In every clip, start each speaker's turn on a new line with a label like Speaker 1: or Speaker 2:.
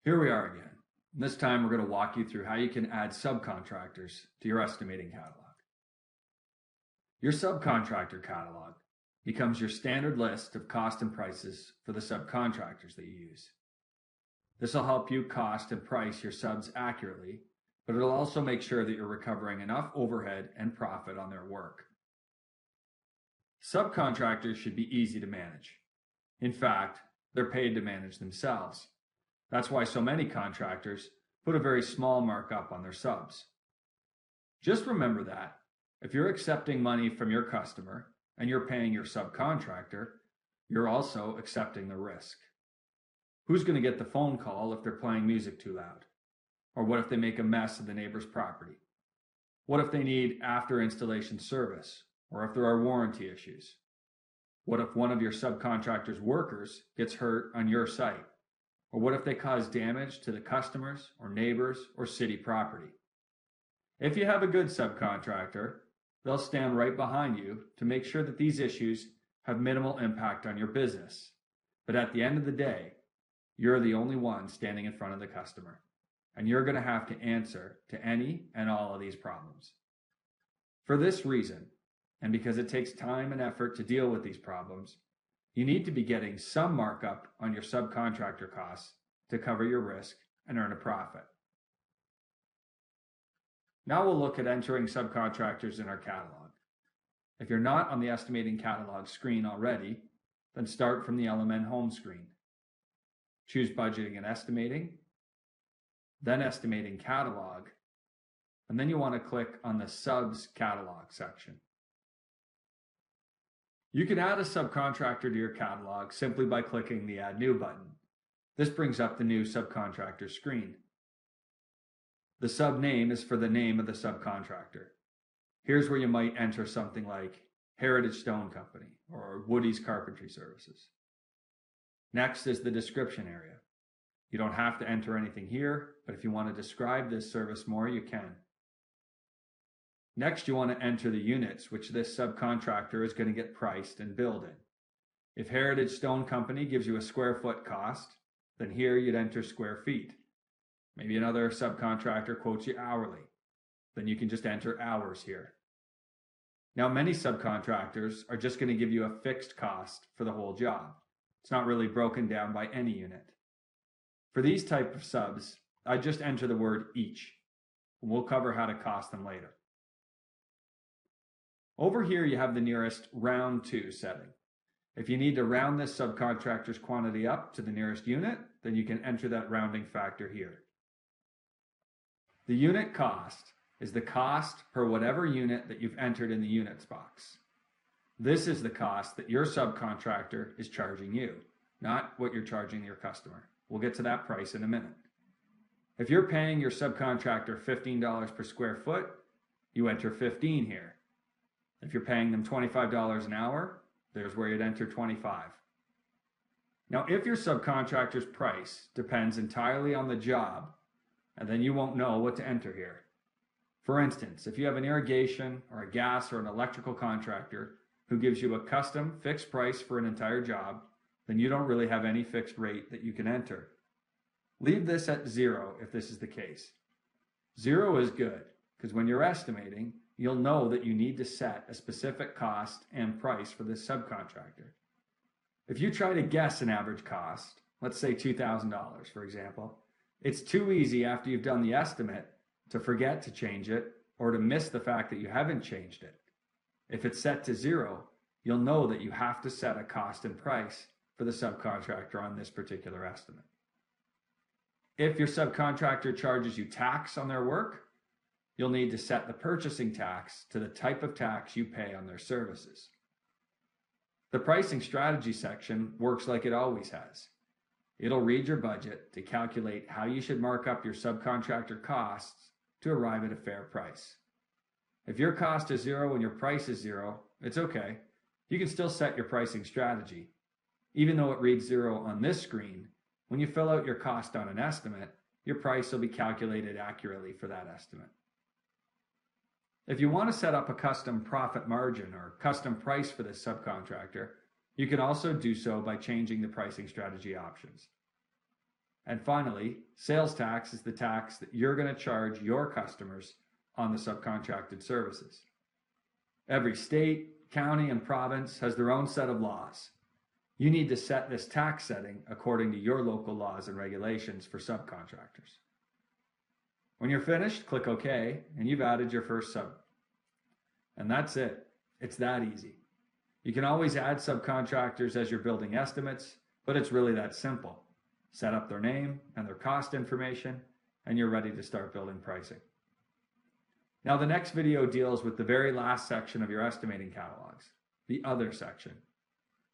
Speaker 1: Here we are again. This time we're going to walk you through how you can add subcontractors to your estimating catalog. Your subcontractor catalog becomes your standard list of cost and prices for the subcontractors that you use. This will help you cost and price your subs accurately, but it'll also make sure that you're recovering enough overhead and profit on their work. Subcontractors should be easy to manage. In fact, they're paid to manage themselves. That's why so many contractors put a very small markup on their subs. Just remember that if you're accepting money from your customer and you're paying your subcontractor, you're also accepting the risk. Who's going to get the phone call if they're playing music too loud? Or what if they make a mess of the neighbor's property? What if they need after installation service? Or if there are warranty issues? What if one of your subcontractor's workers gets hurt on your site? Or what if they cause damage to the customers or neighbors or city property? If you have a good subcontractor, they'll stand right behind you to make sure that these issues have minimal impact on your business. But at the end of the day, you're the only one standing in front of the customer, and you're going to have to answer to any and all of these problems. For this reason, and because it takes time and effort to deal with these problems, you need to be getting some markup on your subcontractor costs to cover your risk and earn a profit. Now we'll look at entering subcontractors in our catalog. If you're not on the estimating catalog screen already, then start from the LMN home screen. Choose budgeting and estimating, then estimating catalog, and then you want to click on the subs catalog section. You can add a subcontractor to your catalog simply by clicking the Add New button. This brings up the new subcontractor screen. The sub name is for the name of the subcontractor. Here's where you might enter something like Heritage Stone Company or Woody's Carpentry Services. Next is the description area. You don't have to enter anything here, but if you want to describe this service more, you can. Next, you want to enter the units which this subcontractor is going to get priced and billed in. If Heritage Stone Company gives you a square foot cost, then here you'd enter square feet. Maybe another subcontractor quotes you hourly. Then you can just enter hours here. Now, many subcontractors are just going to give you a fixed cost for the whole job. It's not really broken down by any unit. For these type of subs, I just enter the word each. We'll cover how to cost them later. Over here, you have the nearest round to setting. If you need to round this subcontractor's quantity up to the nearest unit, then you can enter that rounding factor here. The unit cost is the cost per whatever unit that you've entered in the units box. This is the cost that your subcontractor is charging you, not what you're charging your customer. We'll get to that price in a minute. If you're paying your subcontractor $15 per square foot, you enter 15 here. If you're paying them $25 an hour, there's where you'd enter 25. Now, if your subcontractor's price depends entirely on the job, and then you won't know what to enter here. For instance, if you have an irrigation or a gas or an electrical contractor who gives you a custom fixed price for an entire job, then you don't really have any fixed rate that you can enter. Leave this at 0 if this is the case. 0 is good, because when you're estimating, you'll know that you need to set a specific cost and price for this subcontractor. If you try to guess an average cost, let's say $2,000 for example, it's too easy after you've done the estimate to forget to change it or to miss the fact that you haven't changed it. If it's set to 0, you'll know that you have to set a cost and price for the subcontractor on this particular estimate. If your subcontractor charges you tax on their work, you'll need to set the purchasing tax to the type of tax you pay on their services. The pricing strategy section works like it always has. It'll read your budget to calculate how you should mark up your subcontractor costs to arrive at a fair price. If your cost is 0 and your price is 0, it's okay. You can still set your pricing strategy. Even though it reads 0 on this screen, when you fill out your cost on an estimate, your price will be calculated accurately for that estimate. If you want to set up a custom profit margin or custom price for this subcontractor, you can also do so by changing the pricing strategy options. And finally, sales tax is the tax that you're going to charge your customers on the subcontracted services. Every state, county, and province has their own set of laws. You need to set this tax setting according to your local laws and regulations for subcontractors. When you're finished, click OK, and you've added your first sub. And that's it. It's that easy. You can always add subcontractors as you're building estimates, but it's really that simple. Set up their name and their cost information, and you're ready to start building pricing. Now, the next video deals with the very last section of your estimating catalogs, the other section.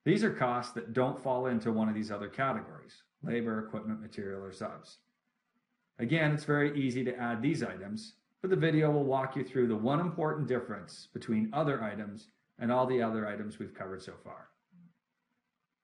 Speaker 1: These are costs that don't fall into one of these other categories: labor, equipment, material, or subs. Again, it's very easy to add these items, but the video will walk you through the one important difference between other items and all the other items we've covered so far.